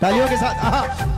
तालियों के साथ। आहा।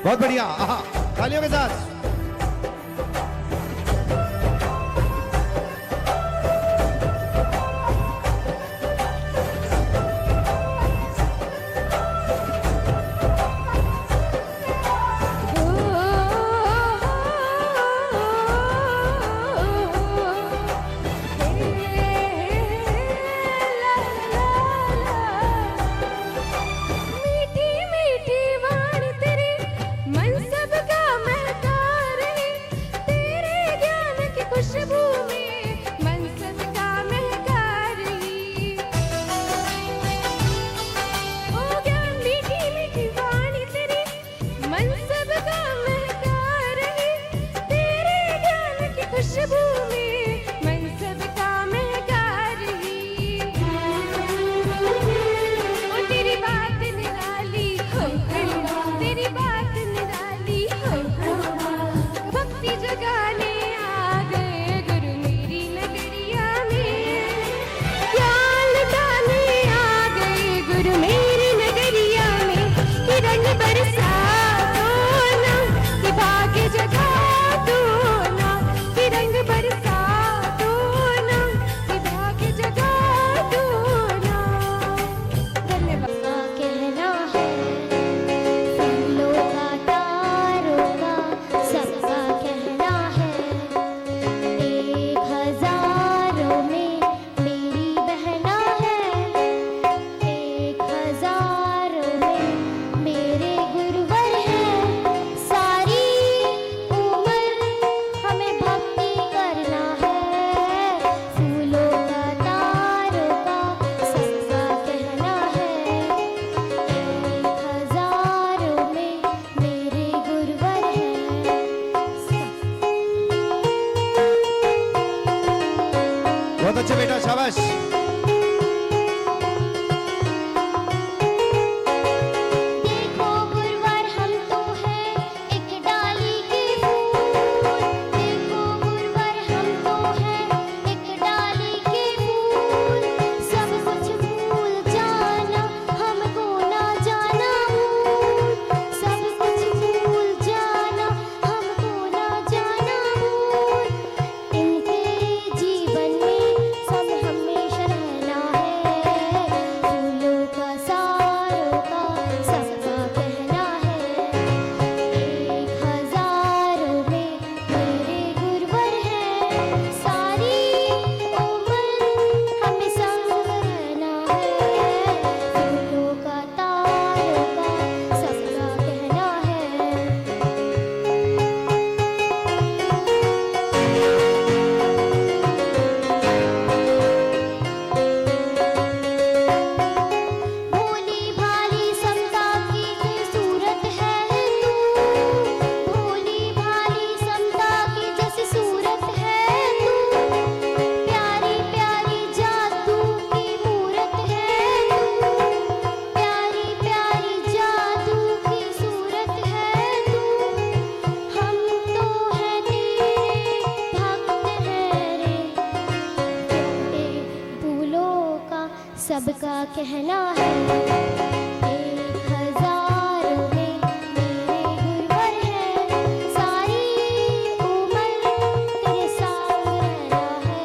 बहुत बढ़िया। आहा, तालियों के साथ। मीठी मीठी वाणी तेरी मन सबका महका कहना है। 1000 में मेरे गुरवर है, सारी उम्र तेरे साथ रहना है।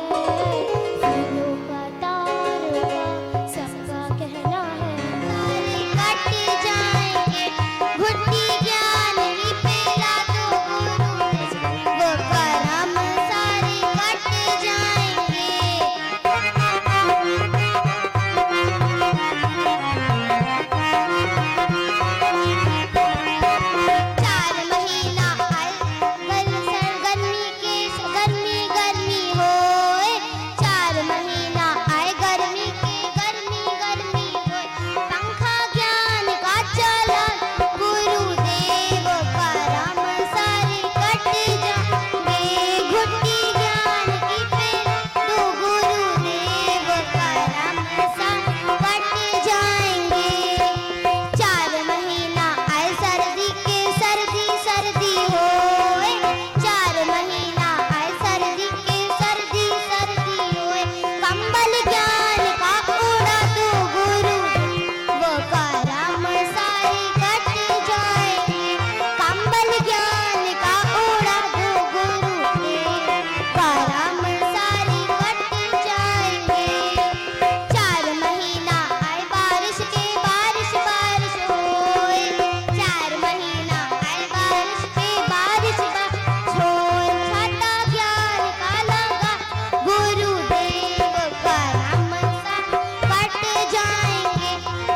फूलों का तारों का सबका कहना है। सारे कट जाएंगे घुट्टी ज्ञान ही पेला तो गुरु वो करम सारे कट जाएंगे। चार महीना आए गर्मी के गर्मी गर्मी होए, 4 महीना आए गर्मी के गर्मी गर्मी होए। पंखा ज्ञान का चला गुरुदेव करम सारे कट जाएंगे। घुट्टी ज्ञान की पेला तो गुरुदेव करम सारे कट जाएंगे। 4 महीना आए सर्दी के सर्दी सर्दी होए, 4 महीना आए सर्दी के सर्दी सर्दी होए। कंबल ज्ञान का उड़ा तो गुरु वो करम सारे कट जाएंगे। कंबल ज्ञान का उड़ा तो गुरु करम सारे कट जाएंगे। 4 महीना आए बारिश के बारिश बारिश होए, 4 महीना आए बारिश के बारिश बारिश होए। छाता ज्ञान का लगा गुरुदेव करम सा कट जाएंगे।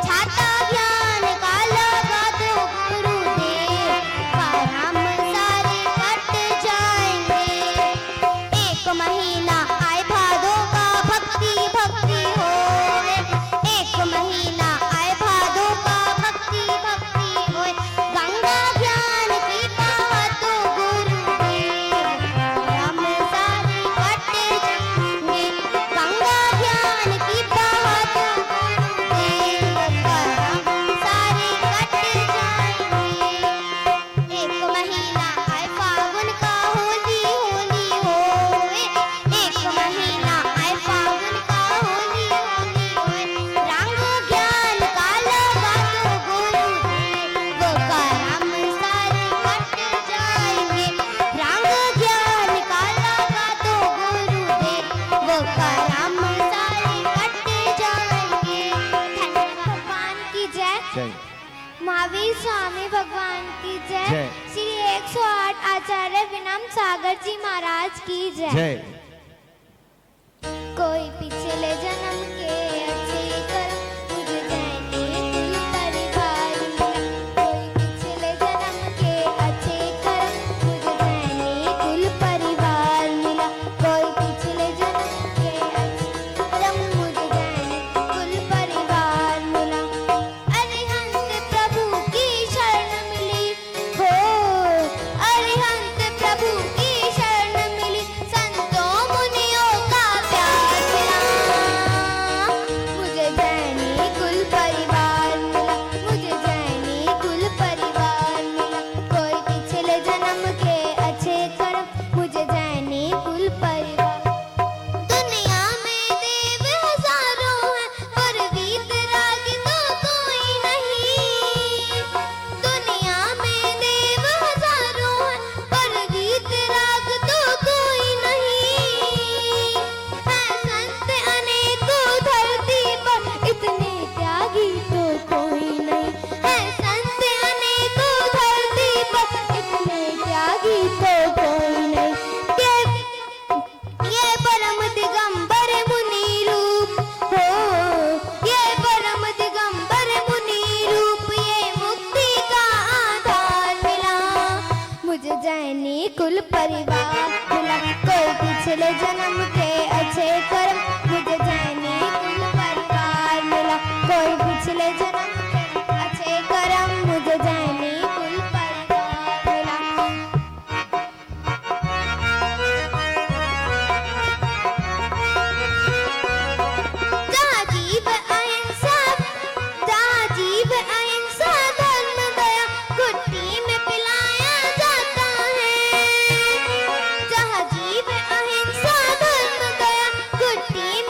छाता ज्ञान का लगा तो गुरुदेव करम सारे कट जाएंगे। 1 महीना आए भादों का भक्ति भक्ति होए, 1 महीना आए भादों का भक्ति भक्ति होए। गंगा ज्ञान की पावा तो गुरुदेव करम सारे कट जाएंगे। गंगा ज्ञान की पावा तो गुरुदेव करम सारे कट जाएंगे। 1 महीना आए फागुन का होली होली होए, 1 महीना आए फागुन का होली होली होए। रंग ज्ञान का लगा तो गुरुदेव वो करम सारे कट जाएंगे। रंग ज्ञान का लगा तो गुरुदेव वो करम सारे कट जाएंगे। धन्यवाद भगवान की जय। जय महावीर स्वामी भगवान की जय। जय। श्री 108 आचार्य विनम्र सागर जी महाराज की जय। जय कोई पिछले जन्म के अच्छे कर्म मुझे दैने कुल परिवार मिला। कोई पिछले जन्म के अच्छे कर्म मुझे दैने कुल परिवार मिला। कोई पिछले जन्म के अच्छे कर्म मुझे दैने कुल परिवार मिला। अरिहंत प्रभु की शरण मिली हो, अरिहंत प्रभु की शरण मिली। संतों मुनियों का प्यार मिला, मुझे जैनी कुल परिवार मिला। मुझे जैनी कुल परिवार मिला। कोई पिछले जन्म के अच्छे कर्म मुझे जैनी कुल परिवार। दुनिया में देव हजारों हैं पर वीतराग तो कोई नहीं। दुनिया में देव हजारों हैं पर वीतराग तो कोई नहीं। है संत अनेकों धरती पर इतने त्यागी तो कोई नहीं। है संत अनेकों धरती पर इतने त्यागी तो कोई नहीं। ये परम दिगंबर मुनि रूप हो, ये परम दिगंबर मुनि रूप, ये मुक्ति का आधार मिला। मुझे जैनी कुल परिवार मिला। कोई पिछले जन्म के अच्छे कर्म मुझे जैनी कुल परिवार मिला। कोई पिछले जन्म के अच्छे कर्म मुझे जैनी कुल परिवार मिला। जहाँ जीव अहिंसा धर्म दया घुट्टी में पिलाया जाता है। जहाँ जीव अहिंसा धर्म दया घुट्टी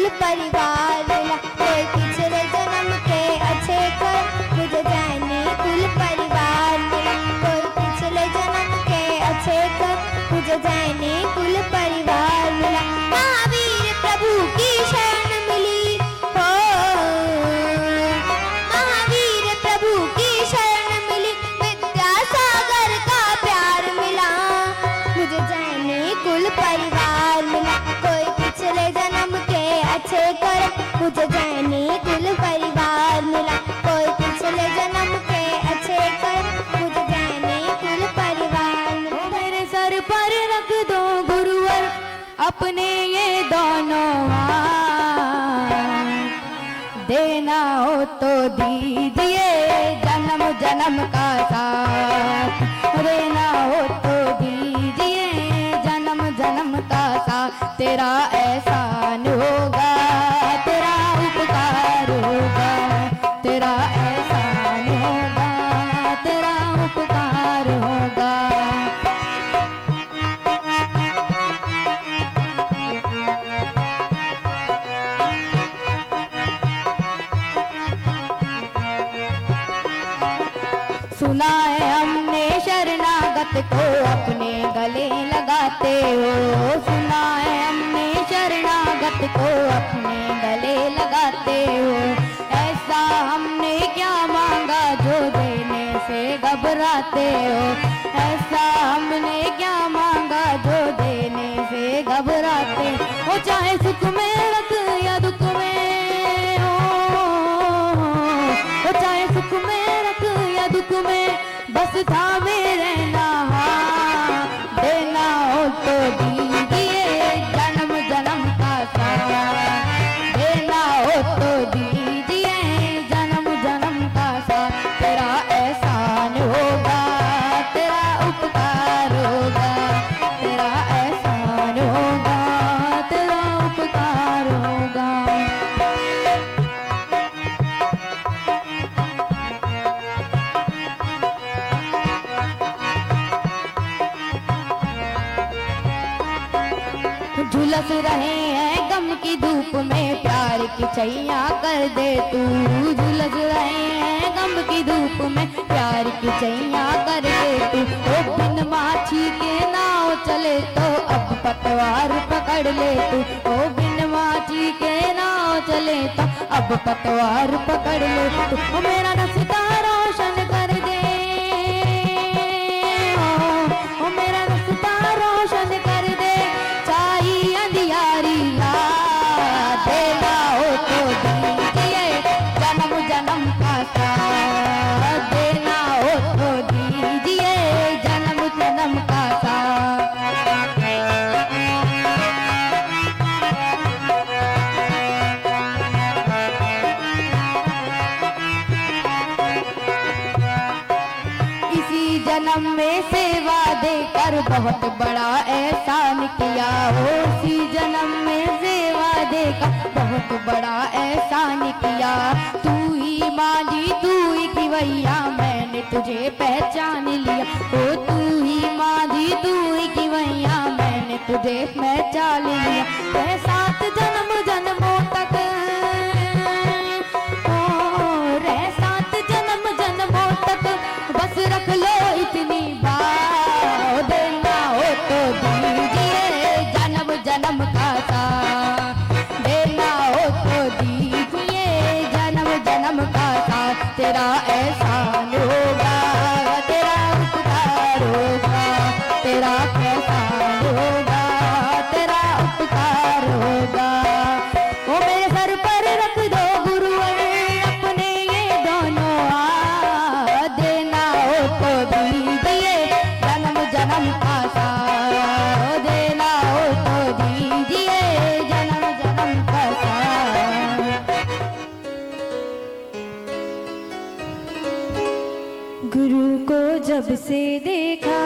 कुल परिवार मिला। कोई पिछले जन्म के अच्छे कर्म मुझे जैनी कुल परिवार मिला। कोई पिछले जन्म के अच्छे कर्म मुझे जैनी कुल परिवार मिला। महावीर प्रभु की शरण मिली हो, महावीर प्रभु की शरण मिली। विद्यासागर का प्यार मिला, मुझे जैनी कुल परिवार मिला। कोई पिछले जन्म के अच्छे कर्म मुझे जैनी कुल परिवार मिला। कोई पिछले जन्म के अच्छे कर्म मुझे जैनी कुल परिवार मिला। मेरे सर पर रख दो गुरुवर अपने ये दोनों हाथ, देना हो तो दीजिए जन्म जन्म का साथ, देना हो तो दीजिए जन्म जन्म का साथ। तेरा एहसान होगा, तेरा उपकार होगा, तेरा एहसान होगा, तेरा उपकार होगा। सुना है हमने शरणागत को अपने गले लगाते हो, सुना है हमने शरणागत को अपने गले लगाते हो। ऐसा हमने क्या मांगा जो देने से घबराते हो, ऐसा हमने क्या मांगा जो देने से घबराते हो। चाहे सुख में रख या दुख में हो, चाहे सुख में रख या दुख में बस थामे रहना, देना हो तो दीजिए जन्म जन्म का साथ, देना हो तो दीजिए जन्म जन्म का साथ। तेरा एहसान होगा, तेरा उपकार होगा, तेरा एहसान होगा, तेरा उपकार होगा। झुलस रहे हैं गम की धूप में प्यार की छैया कर दे तू, झुलस रहे हैं गम की धूप में प्यार की छैया कर दे तू। ओ बिन माछी के नाव चले तो अब पतवार पकड़ ले तू, ओ बिन माछी के नाव चले तो अब पतवार पकड़ ले तू। ओ मेरा रास्ता रोशन कर दे, ओ मेरा रास्ता रोशन कर दे, चाही अंधियारी रात, देना हो तो दीजिए जन्म जन्म का साथ, देना हो तो दीजिए जन्म जन्म का साथ। इसी जन्म में सेवा देकर बहुत बड़ा एहसान किया हो, इसी जन्म में सेवा देकर बहुत बड़ा एहसान किया। तू ही मांझी तू ही खिवैया मैंने तुझे पहचान लिया, ओ तू ही मांझी तू ही खिवैया मैंने तुझे पहचान लिया। वह 7 जन्म जन्मों तक रे 7 जन्म जन्मों तक बस रख लो इतनी बात, देना हो तो दीजिए जन्म जन्म का साथ, देना हो तो दीजिए जन्म जन्म का साथ। तेरा एहसान होगा, तेरा उपकार होगा, तेरा एहसान होगा, तेरा उपकार होगा। वो मेरे सर पर रख दो गुरुवर अपने ये दोनों हाथ, देना हो तो दीजिए जन्म जन्म का साथ, देना हो तो दीजिए जन्म जन्म का साथ। गुरु को जब से देखा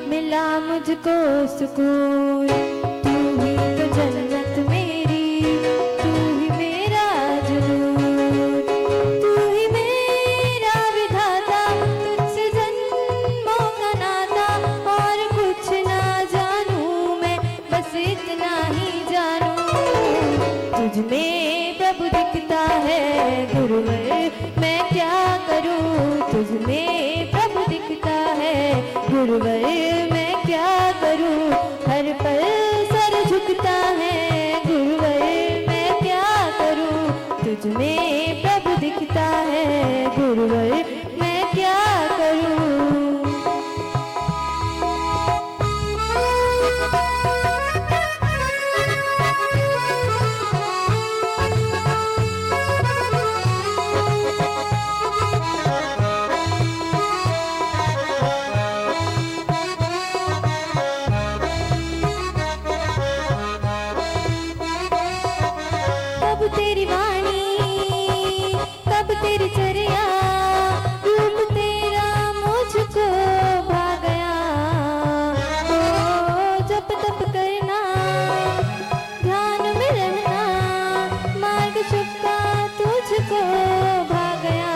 मिला मुझको सुकून, तू ही तो जन्नत मेरी, तू ही मेरा जुनून, तू ही मेरा विधाता, तुझसे जन्मों का नाता और कुछ ना जानूं मैं, बस इतना ही जानूं। तुझ में प्रभु दिखता है गुरुवर मैं क्या करूं, तुझ में प्रभु दिखता है गुरुवर मैं क्या करूं, हर पल सर झुकता है गुरुवर मैं क्या करूं, तुझ में प्रभु दिखता है गुरुवर मैं क्या करूं। कब तेरी वाणी कब तेरी चर्या रूप तेरा मुझको भा गया, ओ जप तप करना ध्यान में रहना मार्ग चुपका तुझको भा गया,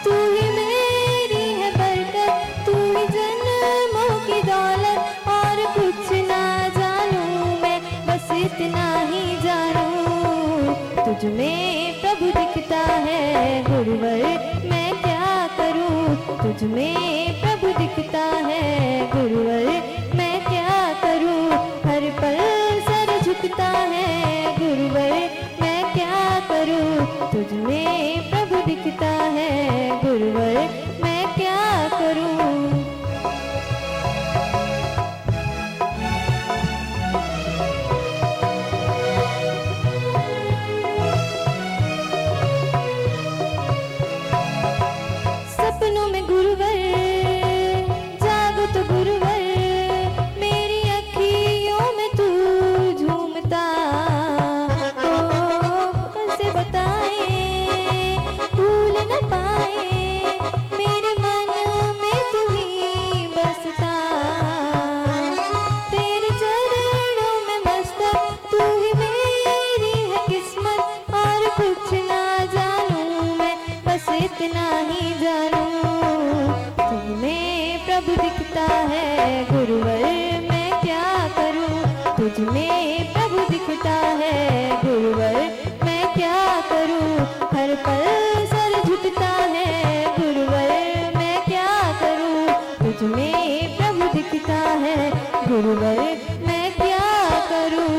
तू ही मेरी है बरकत तू ही जन्मों की दौलत और कुछ ना जानूं मैं बस इतना ही जानूं, तुझ में प्रभु दिखता है गुरुवर मैं क्या करूं, तुझ में प्रभु दिखता है गुरुवर मैं क्या करूं, हर पल सर झुकता है गुरुवर मैं क्या करूं, तुझ में प्रभु दिखता है गुरुवर मैं क्या करूं। सपनों में गुरुवर जागो तो गुरुवर मेरी अखियों में तू झूमता, ओ कैसे बताए भूल न पाए मेरे मन में तू ही बसता, तेरे चरणों में मस्तक तू ही मेरी है किस्मत और कुछ ना जानूं मैं बस इतना ही जानूं, तुम्हें प्रभु दिखता है गुरुवर मैं क्या करूं, तुझ में प्रभु दिखता है गुरुवर मैं क्या करूं, हर पल सर झुकता है गुरुवर मैं क्या करूं, तुझ में प्रभु दिखता है गुरुवर मैं क्या करूं।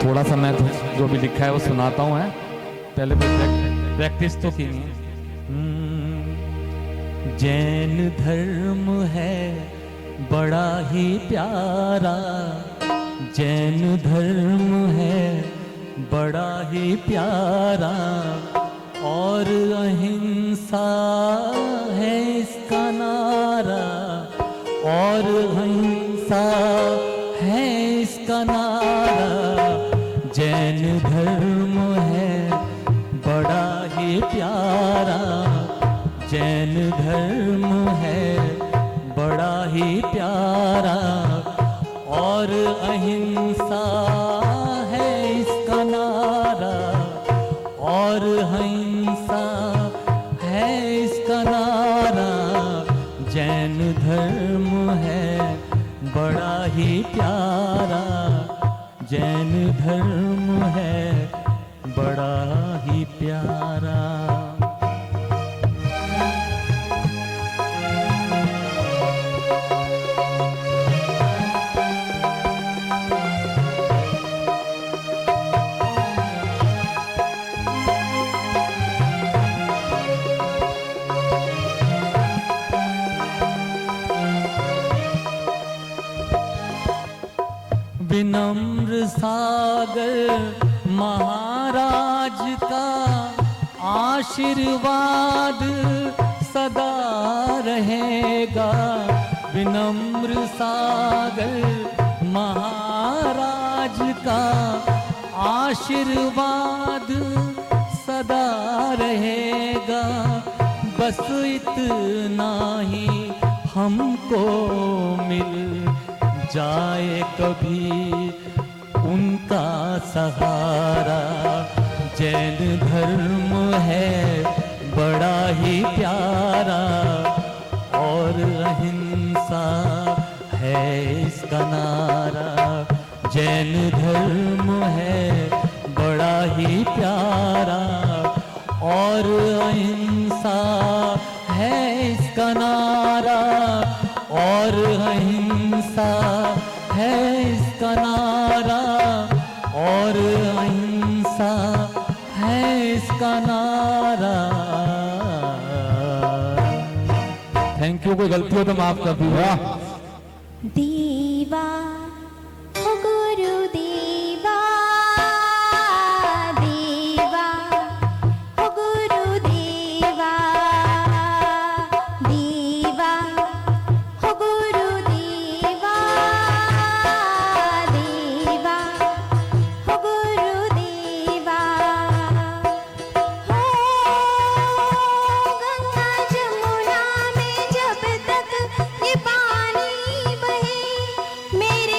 थोड़ा सा मैं जो भी लिखा है वो सुनाता हूँ है, पहले प्रैक्टिस तो की नहीं है। जैन धर्म है बड़ा ही प्यारा, जैन धर्म है बड़ा ही प्यारा और अहिंसा है इसका नारा, और अहिंसा है इसका नारा, जैन धर्म है बड़ा ही प्यारा, जैन धर्म है बड़ा ही प्यारा और अहिंसा है इसका नारा, और अहिंसा है इसका नारा, जैन धर्म है बड़ा ही प्यारा, जैन धर्म है बड़ा ही प्यारा। विनम्र सागर महाराज का आशीर्वाद सदा रहेगा, विनम्र सागर महाराज का आशीर्वाद सदा रहेगा, बस इतना ही हमको मिल जाए कभी उनका सहारा। जैन धर्म है बड़ा ही प्यारा और अहिंसा है इसका नाम। धर्म है बड़ा ही प्यारा, और अहिंसा है इसका नारा, और अहिंसा है इसका नारा, और अहिंसा है इसका नारा। Thank you. कोई गलती हो तो माफ कर दीजिए। दीवा ओ गुरु दीवा, दीवा ओ गुरु दीवा, दीवा ओ गुरु दीवा, दीवा ओ गुरु दीवा। हो गंगा जमुना में जब तक ये पानी बहे, मेरे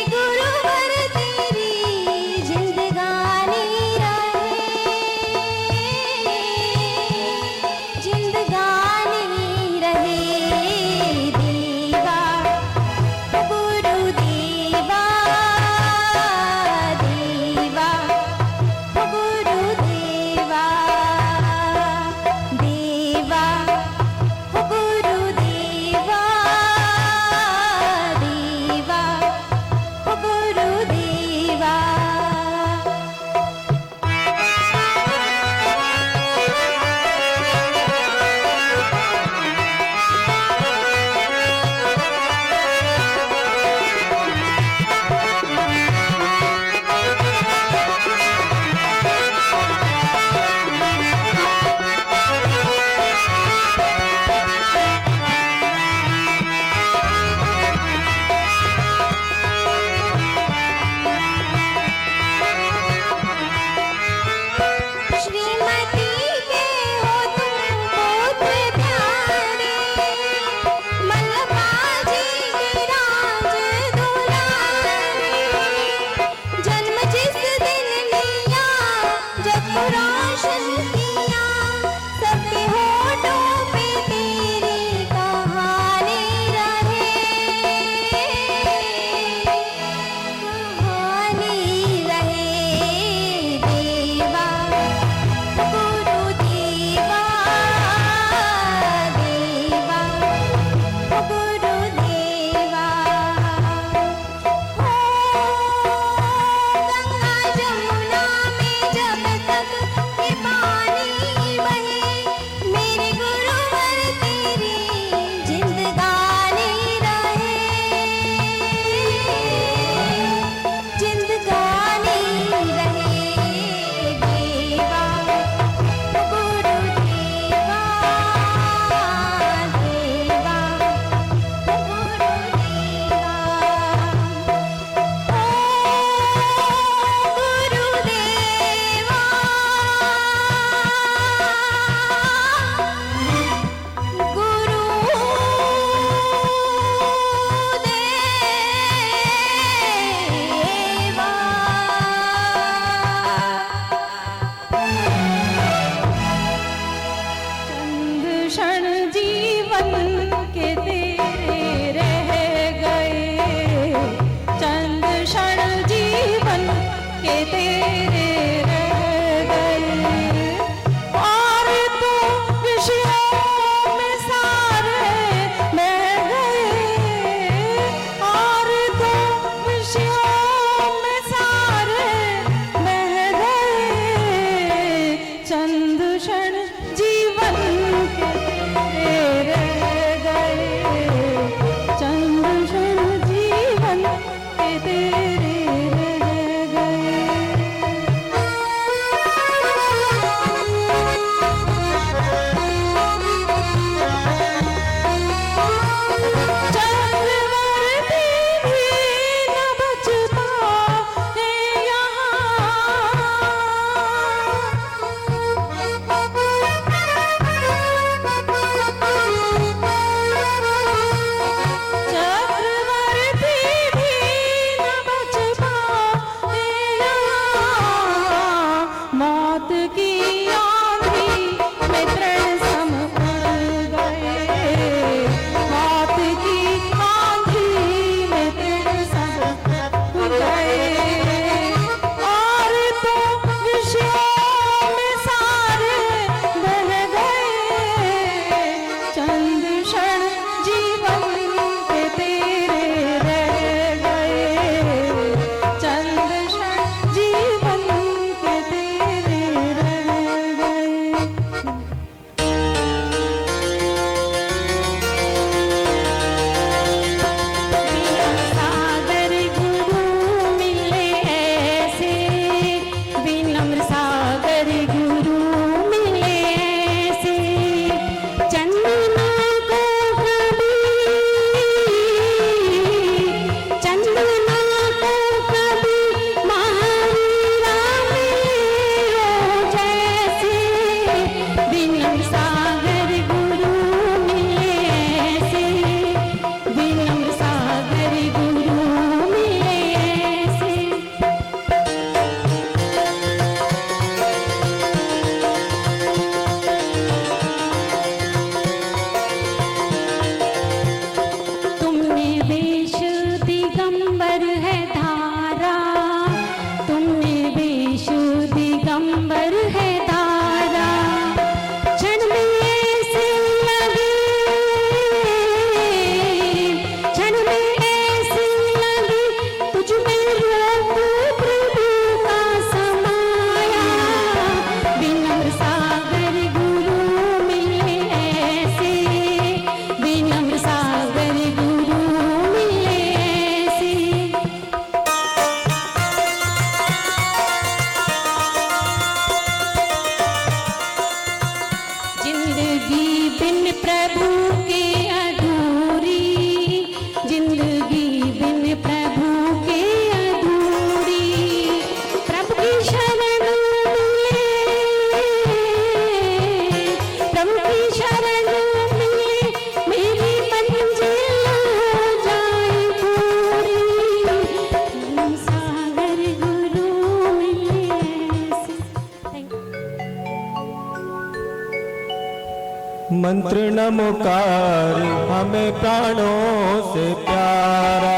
मंत्र नमोकार हमें प्राणों से प्यारा,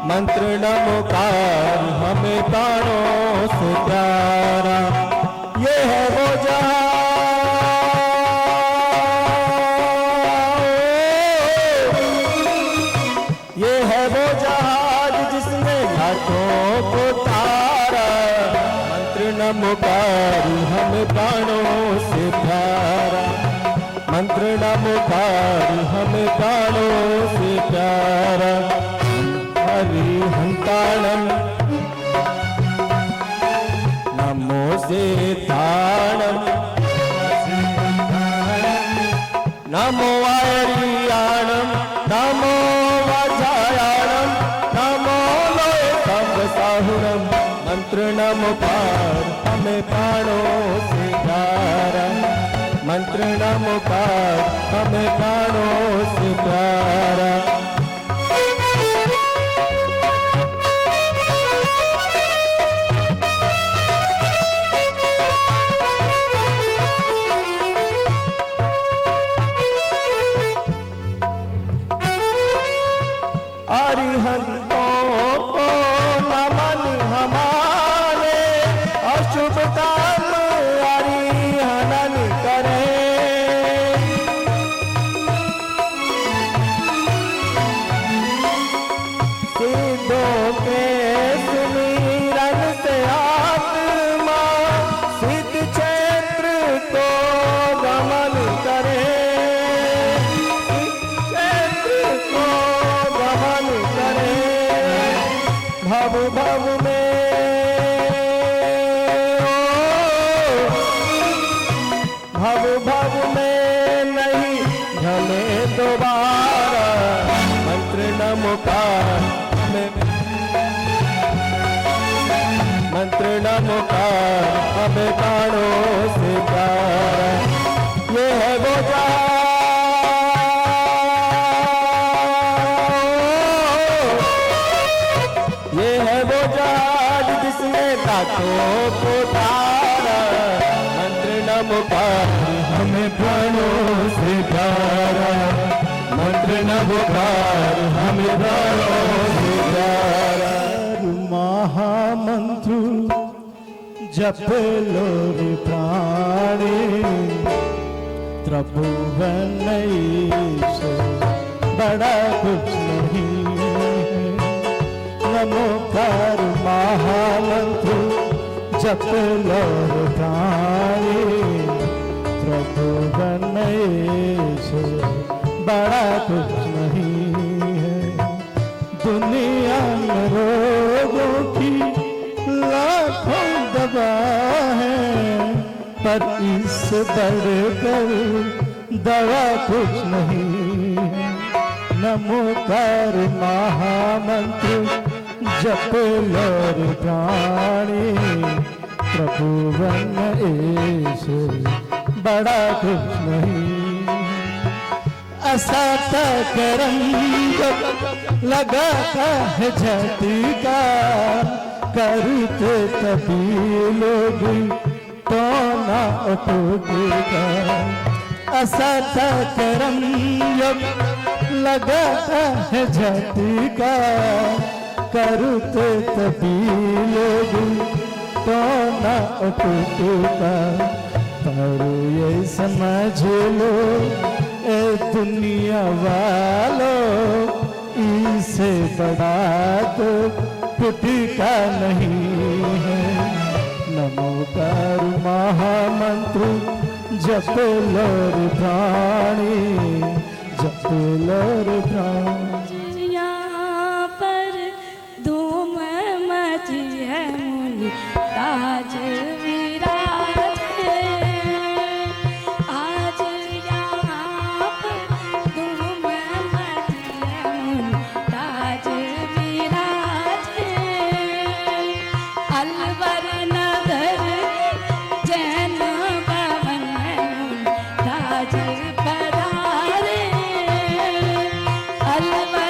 मंत्र नमोकार हमें प्राणों से प्यारा। ये है वो ये है वो जहाज जिसने घाटों को तारा, मंत्र नमोकार हमें प्राणों से प्यारा, मंत्र नमोकार हमें प्राणों से प्यारा। हरि हंताणम नमो से ताणम, नमो वारियाणम, नमो वाचायाणम, नमो लोय साहुरम। मंत्र नमोकार हमें प्राणों से प्यारा, मंत्र नमोकार हमें प्राणों से प्यारा। अरिहंतों को नमन हमारे, अशुभ काम अरिहनन करें। सिद्धों के सुमिरन से आत्मा सिद्ध क्षेत्र को गमन करे, भव भव में भव भव में नहीं ढले दोबारा। मंत्र नमोकार हमें, मंत्र नमोकार हमें प्राणों से प्यारा। ये है वो जहाज जिसने घाटों को तारा, मंत्र नमोकार हमें प्राणों से प्यारा, मंत्र नमोकार हमें प्राणों से प्यारा। महामंत्र जप लो रे प्राणी, त्रिभुवन से बड़ा कुछ नहीं। नमोकार महामंत्र जप लो रे प्राणी, त्रिभुवन से बड़ा कुछ नहीं है। दुनिया में रोगों की लाखों दवा है, पर इससे बढ़कर दवा कुछ नहीं है। नमोकार महामंत्र जप लो रे प्राणी, त्रिभुवन से बड़ा कुछ नहीं। असात करम लगाता है झटका, करते तभी लोग तो ना उठेगा। असत करम लगाता है झटका, करते तभी लोग तो ना उठेगा। पर ये समझ लो ए दुनिया वालों, इससे बड़ा तो कुटिका नहीं है। नमोकार महामंत्र जप लो रे प्राणी, जप लो रे प्राणी। यहाँ पर धूम मची है, मुनि ताज विराज है। आज यहाँ पर धूम मची है, मुनि ताज विराज है। अलवर नगर जैन भवन में ताज पधारे, अलवर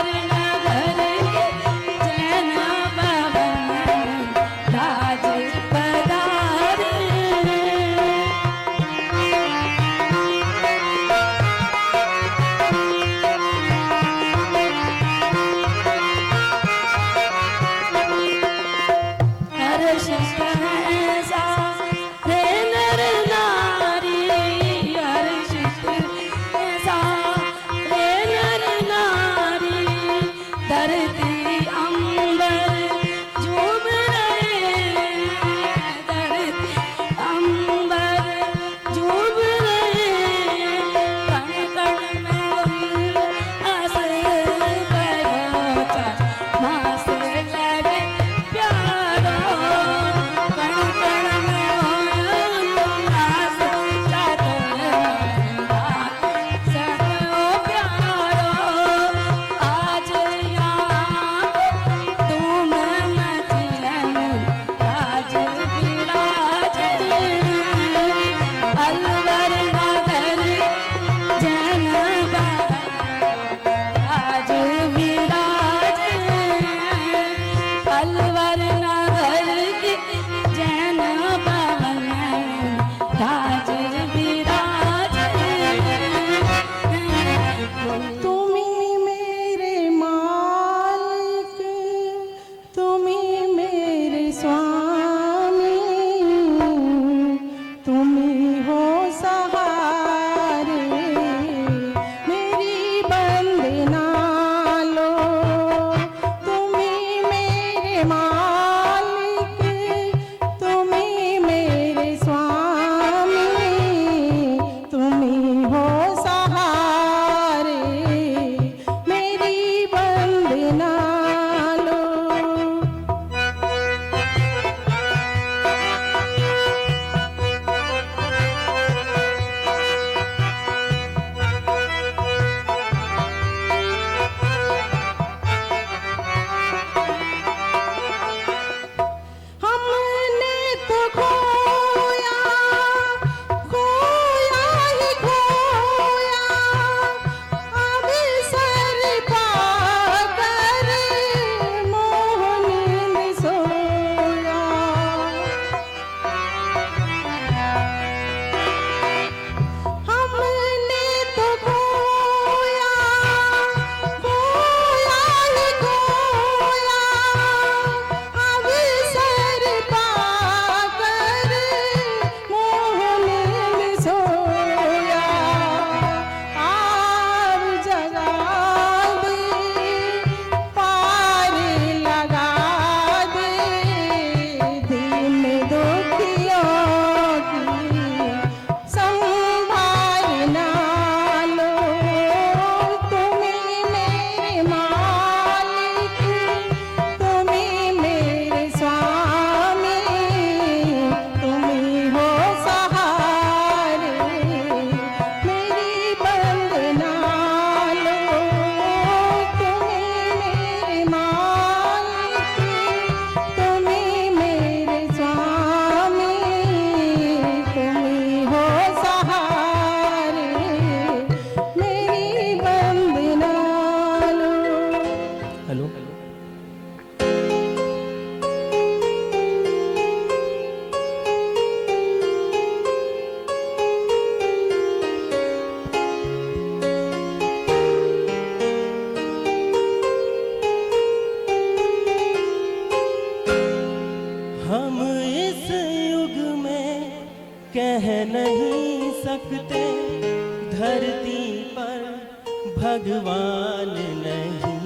भगवान नहीं।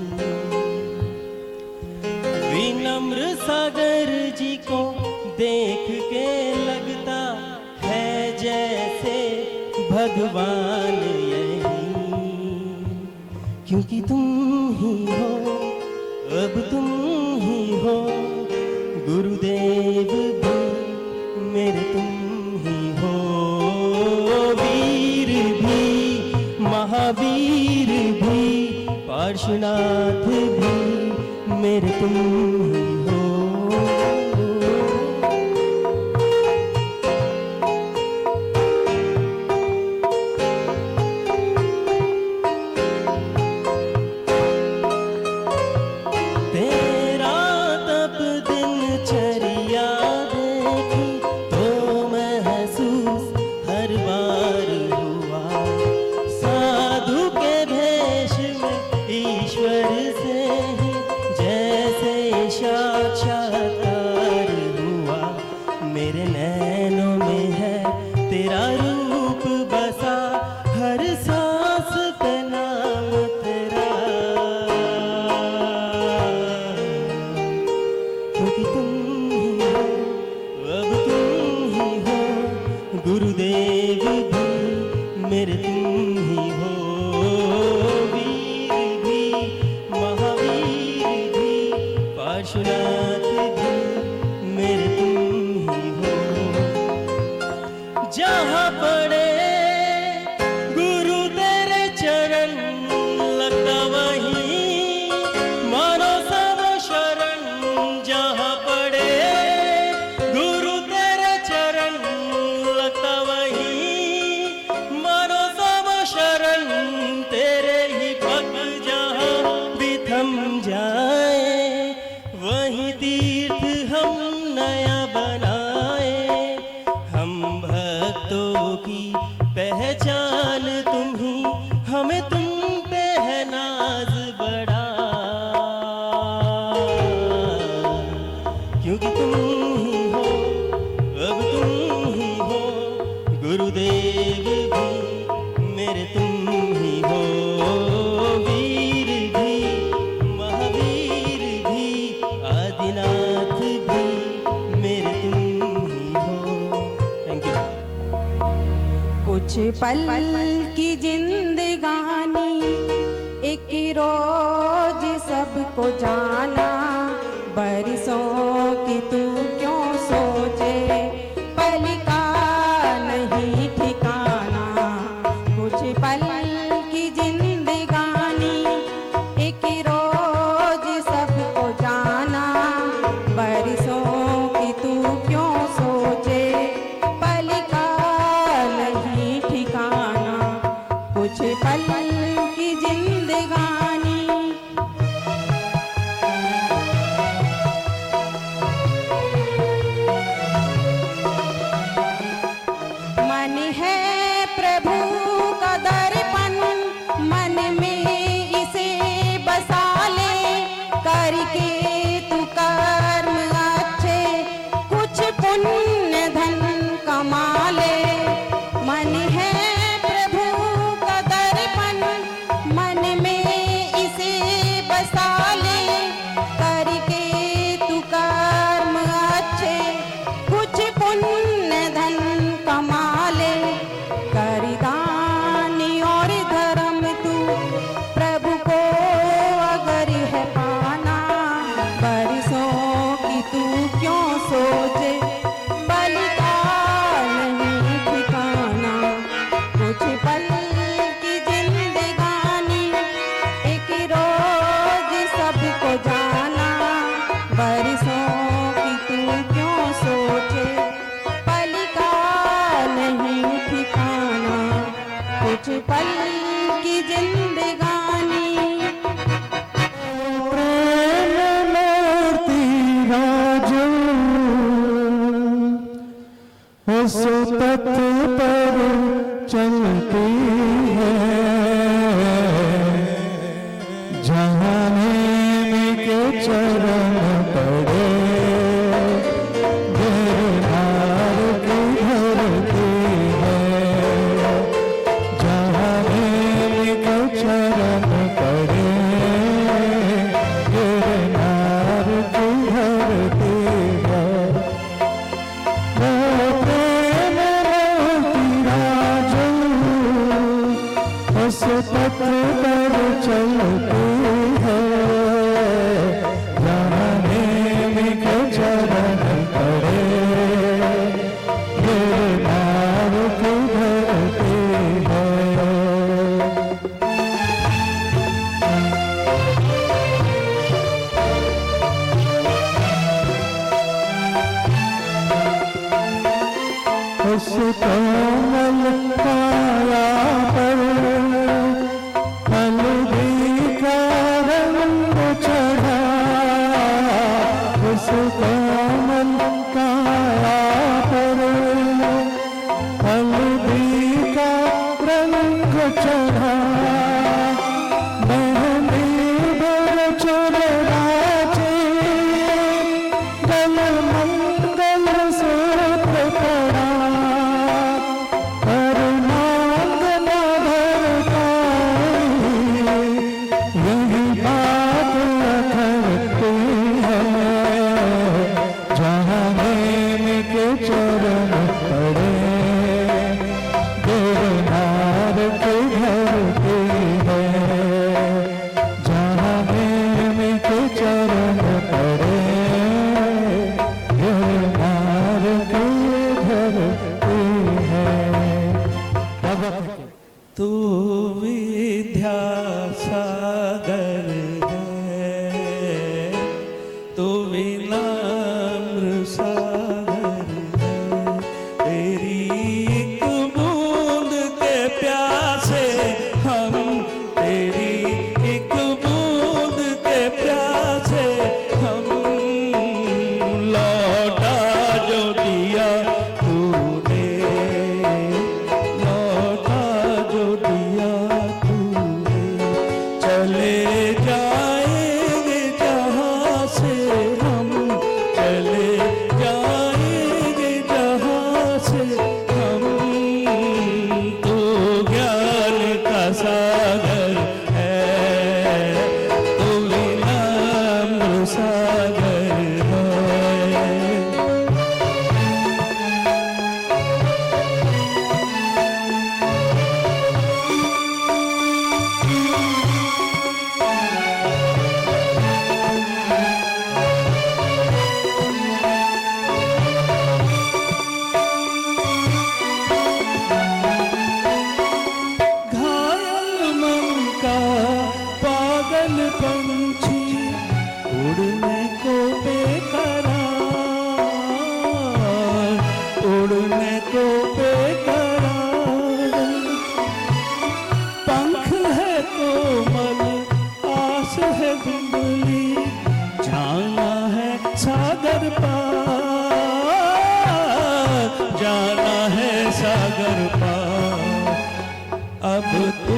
विनम्र सागर जी को देख के लगता है जैसे भगवान यही, क्योंकि तुम ही हो, अब तुम ही हो, गुरुदेव भी मेरे तुम ही हो, वीर भी महावीर भी पार्श्वनाथ भी मेरे तुम ही हो। तेरा तप दिनचर्या देखी तो महसूस हर बार हुआ, साधु के भेष में ईश्वर से ही जैसे साक्षात्कार हुआ। मेरे नैनों में है तेरा रूप बसा, हर सांस पे नाम तेरा, क्योंकि तुम ही हो, अब तुम ही हो, गुरुदेव भी मेरे तुम ही हो, वीर भी महावीर भी पार्श्वनाथ भी मेरे तुम ही हो। जहाँ पड़े गुरु तेरे चरण लगता वहीं मानो सब शरण, जहाँ पड़े गुरु तेरे चरण लगता वहीं मानो सब शरण, तेरे ही भक्त जहाँ भी थम जाए वहीं तीर्थ हम नया बनाए। हम भक्तों की पहचान तुम ही, हमें तुम पे है नाज बड़ा, क्योंकि तुम ही हो, अब तुम ही हो, गुरुदेव भी मेरे तुम ही हो, वीर भी महावीर भी आदिनाथ भी मेरे तुम ही हो। Thank you. कुछ पल की जिंदगानी एक रोज सबको जाना, बरसों की तू क्यों सोचे, पल का नहीं ठिकाना। कुछ पल की जिंदगानी एक रोज सबको जाना, बरसों की तू क्यों सोचे, पल का नहीं ठिकाना। कुछ पल की जिंदगानी मन है प्रभु का दर्पण, मन में इसे बसा ले, करके तू कर्म अच्छे कुछ पुण्य धन कमा ले। मन है प्रभु का दर्पण, मन में इसे बसा ले, करके तू कर्म अच्छे कुछ पुण्य धन कमा ले। कर दान और धर्म तू प्रभु को अगर है पाना, बरसों की तू क्यों सोचे, पल का नहीं ठिकाना। कुछ पल की जिंदगानी एक रोज सबको जाना, बरसों की तू क्यों सोचे, पल का नहीं ठिकाना। कुछ पल की जिंदगानी प्रेम मूर्ति राजू सुतत पर चलती है, जहाँ नेम के चरण पड़े, गिरनार की धरती है, जहाँ नेम के चरण कोमल काया पर हल्दी का रंग चढ़ा, उस कोमल काया पर हल्दी का रंग चढ़ा। मेहंदी भर चुराचे गल मंगल सूत्र पड़ा, पर मांग न भर पाई, यही बात अखरती है। जहाँ नेम के चरण पड़े, गिरनार के धरती है। जहाँ नेम के चरण पड़े, गिरनार के धरती है। तू विद्या सागर है, तू विनम्र सागर है। तेरी एक बूंद के प्यासे हम, तेरी एक बूंद के प्यासे हम। लौटा जो दिया तूने, लौटा जो दिया तूने। चले जाएंगे जहाँ से हम, चले जाएंगे जहाँ से हम। तू ज्ञान का सागर है, तू विनम्र सागर है। घायल मन का पागल पंछी उड़ने को बेकरार, उड़ने को बेकरार। पंख है कोमल, आस है धुंधली, जाना है सागर पार, जाना है सागर पार। अब तू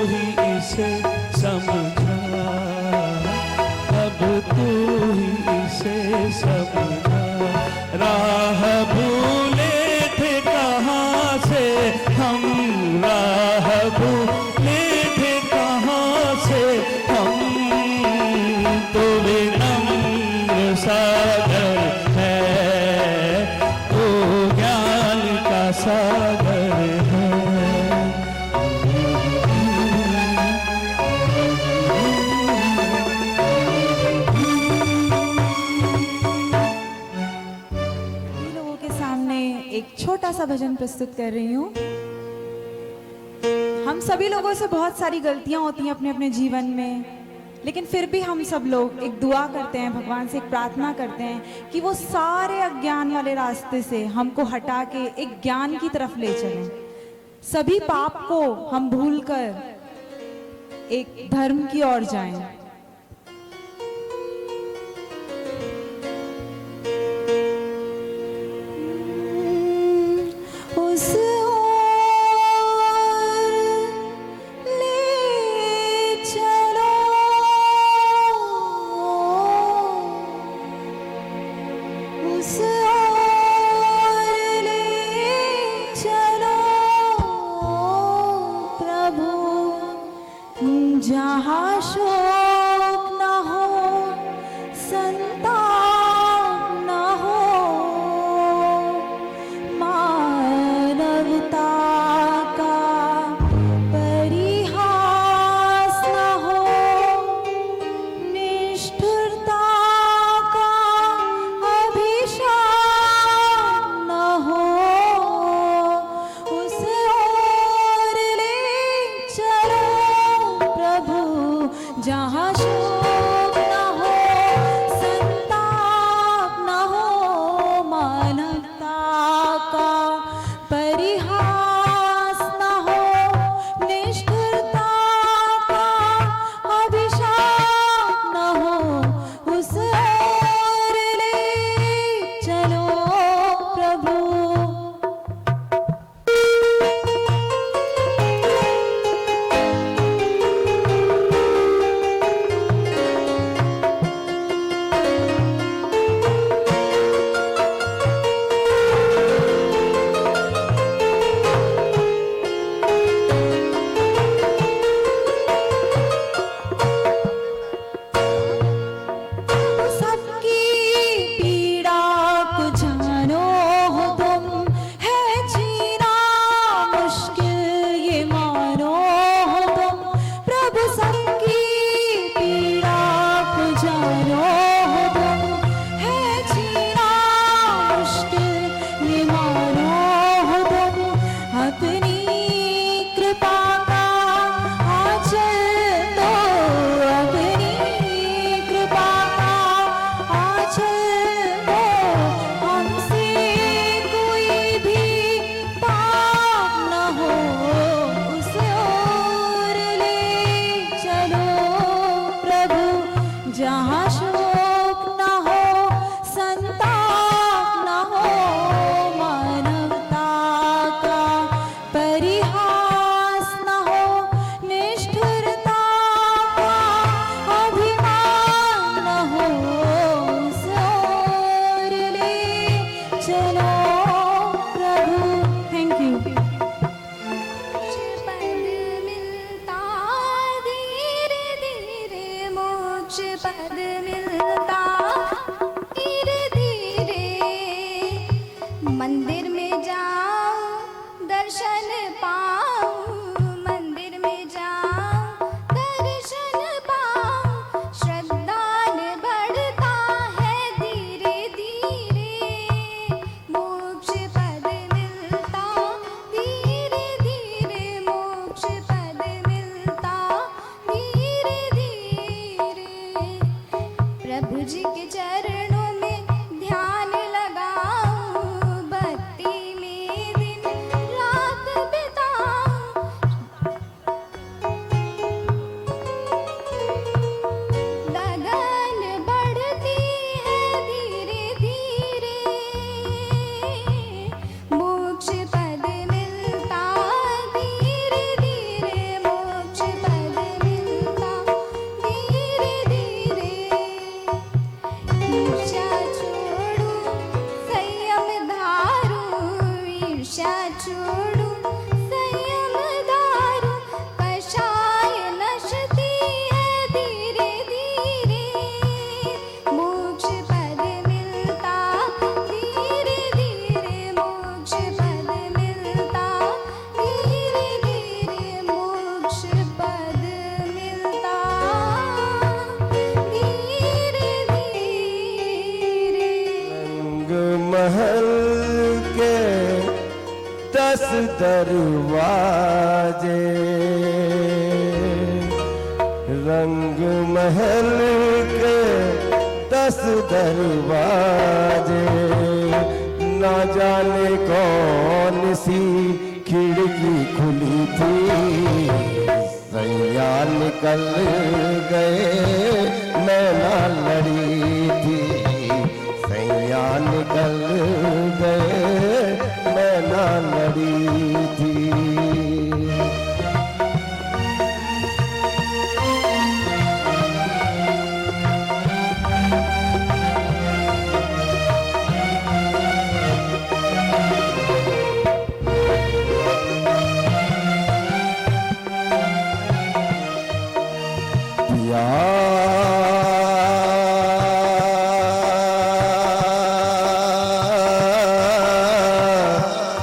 ही इसे समझा, अब तू ही इसे समझा। राह भूले थे कहाँ से हम, राह भूले थे कहाँ से हम। तो विनम्र सागर है, तो ज्ञान का सागर है। सभी लोगों के सामने एक छोटा सा भजन प्रस्तुत कर रही हूँ। हम सभी लोगों से बहुत सारी गलतियां होती हैं अपने अपने जीवन में, लेकिन फिर भी हम सब लोग एक दुआ करते हैं, भगवान से एक प्रार्थना करते हैं कि वो सारे अज्ञान वाले रास्ते से हमको हटा के एक ज्ञान की तरफ ले चलें। सभी पाप को हम भूलकर एक धर्म की ओर जाएं। उस ओर ले चलो, उस ओर ले चलो प्रभु, जहाँ शोक न हो, संताप न हो, मानवता का परिहास न हो, निष्ठुरता का अभिशाप न हो। उस ओर ले चलो प्रभु, जहाँ शोक न हो, संताप न हो, मानवता का जहाँ शोक न हो, संताप न हो, मानवता का परिहास न हो, निष्ठुरता का अभिमान न हो, उस ओर ले चलो प्रभु। Thank you. पद मिलता धीरे धीरे, मंदिर में जाऊं दर्शन पाऊं, मंदिर में जाऊं दर्शन पाऊं, श्रद्धा बढ़ता है धीरे धीरे, मोक्ष पद मिलता धीरे धीरे, मोक्ष पद मिलता धीरे धीरे। प्रभु जी के चरणों में ध्यान लगाऊं, भक्ति में दिन रात बिताऊं, लगन बढ़ती है धीरे धीरे, मोक्ष पद मिलता धीरे धीरे, मोक्ष पद मिलता धीरे धीरे। ईर्ष्या छोड़ो संयम धारो, ईर्ष्या छोड़ो संयम धारो, कषाय नशती है धीरे धीरे, मोक्ष पद मिलता धीरे धीरे, मोक्ष पद मिलता धीरे धीरे, मोक्ष पद मिलता धीरे धीरे। रंग महल के 10 दरवाजे, रंग महल के 10 दरवाजे, ना जाने कौन सी खिड़की खुली थी, सैया निकल गए नैना लड़ी थी, सैया निकल गए नैना लड़ी थी।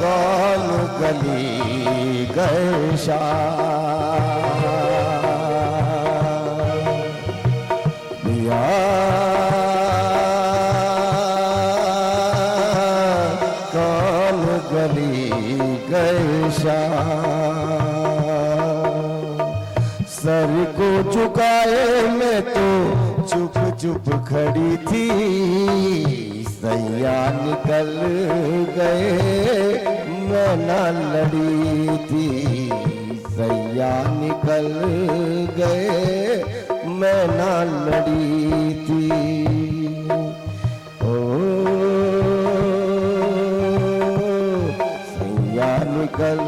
कौन गली गए दिया, कौन गली गए सर को झुकाए मैं तो चुप चुप खड़ी थी, सैया निकल गए मैं ना लड़ी थी, सैया निकल गए मैं ना लड़ी थी। ओ सैया निकल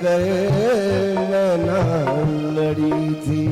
गए मैं ना लड़ी थी।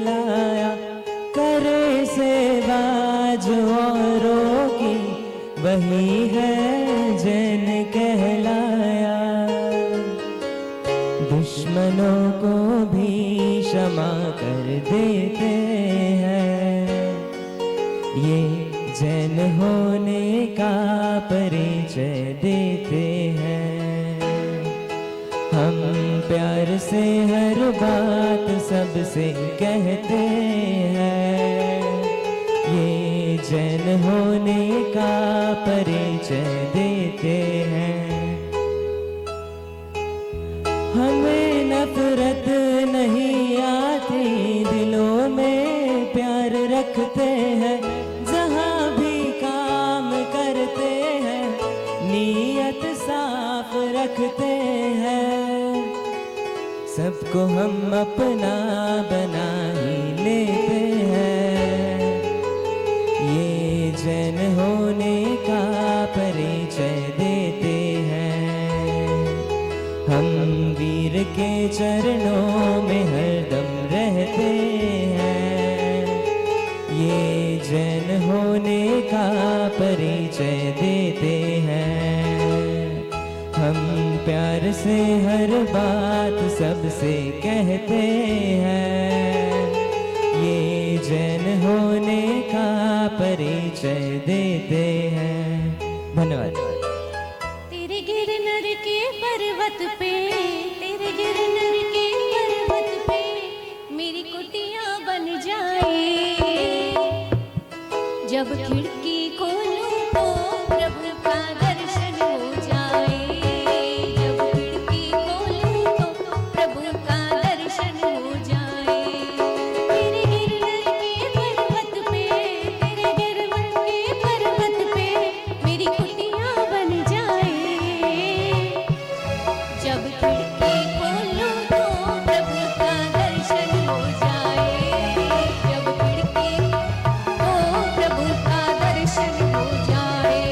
खिलाया, करे सेवा जो औरों की, वही है जैन कहलाया। दुश्मनों को भी क्षमा कर देते हैं, ये जैन होने का परिचय देते हैं। हम प्यार से हर बात सबसे कहते हैं, ये जैन होने का परिचय देते हैं। हमें नफरत नहीं आती, दिलों में प्यार रखते हैं। जहाँ भी काम करते हैं, नीयत साफ रखते हैं। सबको हम अपना बना ही लेते हैं, ये जैन होने का परिचय देते हैं। हम वीर के चरणों में हरदम रहते हैं, ये जैन होने का परिचय देते हैं। हम प्यार से हर बात सबसे कहते हैं, ये जैन होने का परिचय देते हैं। धन्यवाद। तेरे गिरनर के पर्वत पे, तेरे गिरनर के पर्वत पे मेरी कुटिया बन जाए। जब खिड़की खोलूं तो प्रभु का दर्शन हो जाए। जब खिड़की खोलूं तो प्रभु का दर्शन हो जाए। तेरे गिरनर के पर्वत पे, तेरे गिरनर के पर्वत पे मेरी कुटिया बन जाए। जब खिड़की खोलूं तो प्रभु का दर्शन हो जाए। जब खिड़की तो प्रभु का दर्शन हो जाए।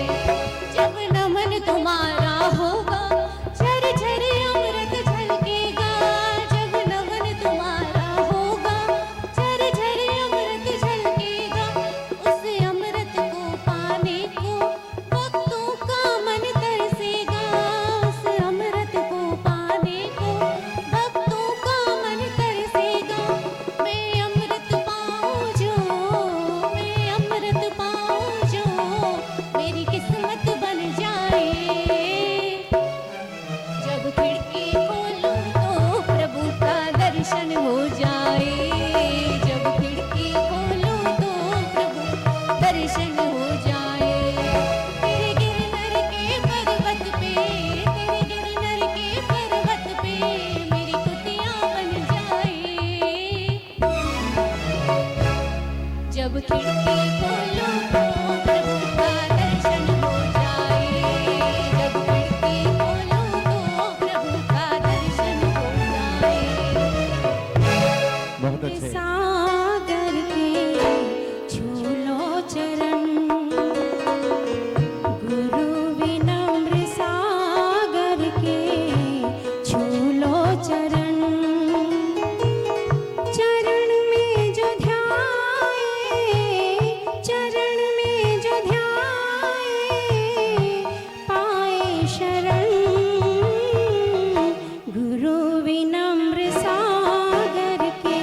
जब नमन तुम्हारा होगा, झरझर अमृत झलकेगा। जब नमन तुम्हारा होगा, झरझर अमृत झलकेगा। उस अमृत को पाने को भक्तों का मन तरसेगा। उस अमृत को पाने को भक्तों का मन तरसेगा। मैं अमृत पाऊं जो, मैं अमृत पाऊं जो मेरी किस्मत बन जाए। जब खिड़की खोलूं तो प्रभु का दर्शन हो जाए। जब खिड़की खोलूं तो प्रभु दर्शन हो जाए। तेरे गिरनर के पर्वत पे, तेरे गिरनर के पर्वत पे मेरी कुटिया बन जाए। जब खिड़की खोलूं तो प्रभु का दर्शन हो जाए। जब खिड़की खोलूं तो प्रभु का दर्शन हो जाए। बहुत अच्छे। सागर के छू लो चरण, गुरु विनम्र सागर के छू लो चरण। चरण में जो ध्याए, चरण में जो ध्याए पाए शरण। गुरु विनम्र सागर के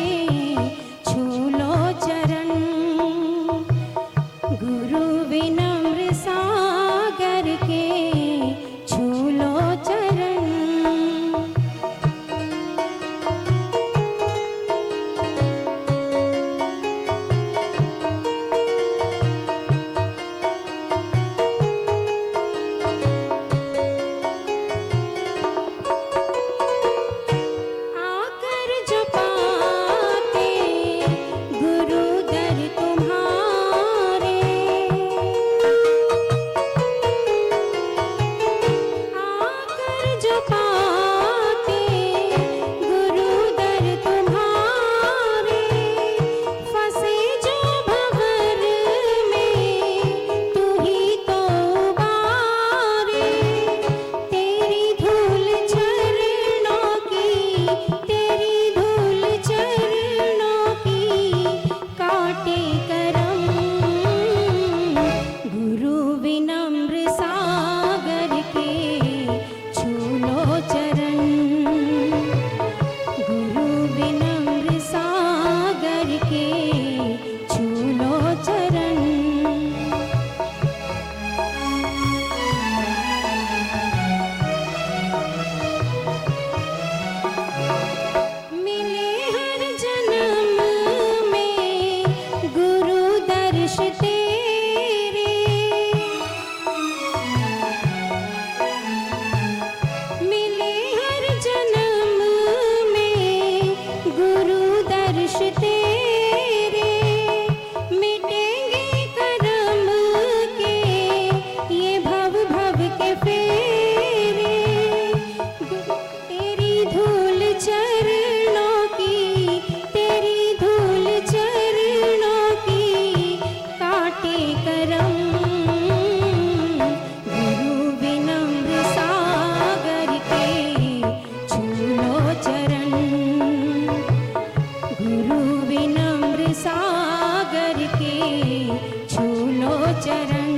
चरण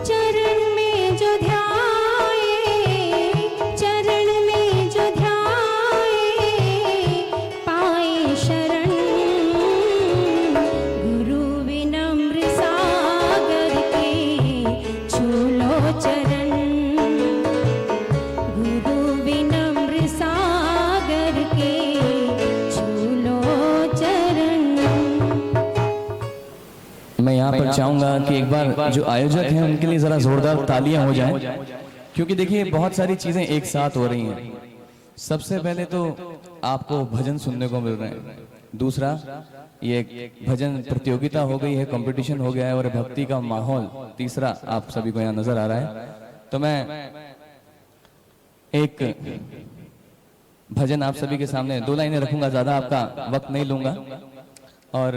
चरण में जो ध्याए चरण में जो ध्याए पाए शरण गुरु विनम्र सागर के छू लो चरण गुरु विनम्र सागर के छू लो चरण। मैं यहाँ पर चाहूंगा कि एक बार जो आयोजक हैं उनके लिए जरा जोरदार तालियां हो जाएं, क्योंकि देखिए बहुत सारी चीजें एक साथ हो रही हैं। सबसे पहले तो आपको भजन सुनने को मिल रहे हैं, दूसरा ये एक भजन प्रतियोगिता हो गई है, कंपटीशन हो गया है और भक्ति का माहौल तीसरा आप सभी को यहाँ नजर आ रहा है। तो मैं एक भजन आप सभी के सामने 2 लाइनें रखूंगा, ज्यादा आपका वक्त नहीं लूंगा और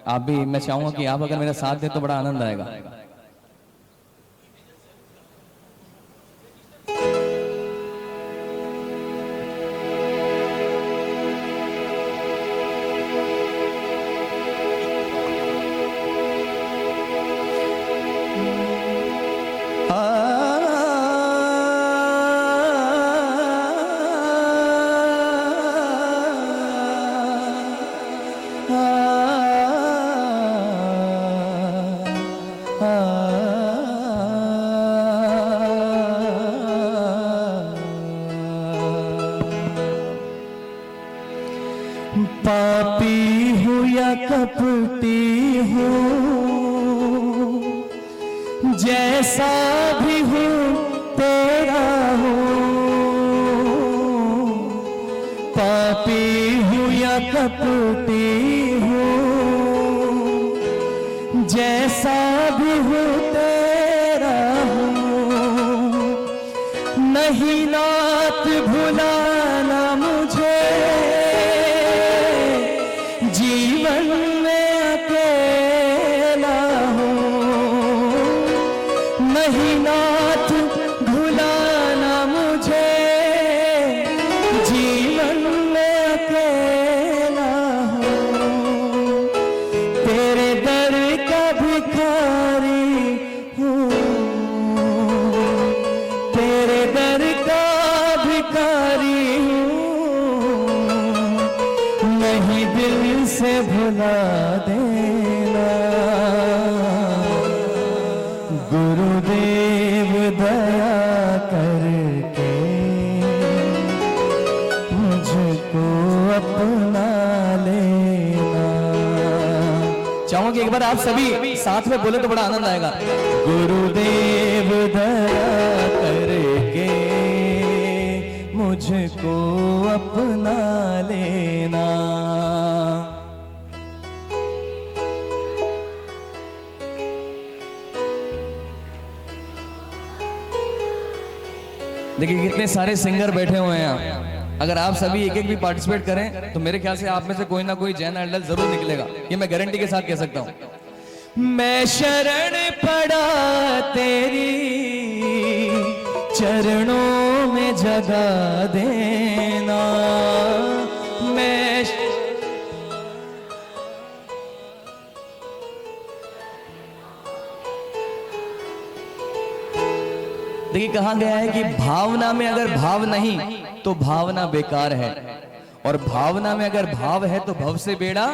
आप भी, मैं चाहूंगा कि आप अगर मेरा साथ दें तो बड़ा आनंद आएगा। पापी हूँ या कपटी हूँ, जैसा भी हूँ तेरा हूँ। पापी हूँ या कपटी हूँ, जैसा भी हूँ तेरा हूँ। नहीं नाथ भुलाना मुझे जीवन में अकेला हूँ। नहीं नाथ भुलाना मुझे जीवन में अकेला हूँ। तेरे दर का भिखारी हूँ, तेरे दर का भिखारी हूँ। नहीं दिल से भुला देना गुरुदेव, दया करके मुझको अपना लेना। चाहूंगा कि एक बार आप सभी साथ में बोले तो बड़ा आनंद आएगा। गुरुदेव दया करके मुझको अपना लेना। देखिए कितने सारे सिंगर बैठे हुए हैं यहाँ। अगर आप सभी एक एक भी पार्टिसिपेट करें तो मेरे ख्याल से आप में से कोई ना कोई जैन आइडल जरूर निकलेगा, ये मैं गारंटी के साथ कह सकता हूँ। मैं शरण पड़ा तेरी चरणों में जगा देना। मैं देखिए कहा गया है कि भावना में अगर भाव नहीं तो भावना बेकार है, और भावना में अगर भाव है तो भव से बेड़ा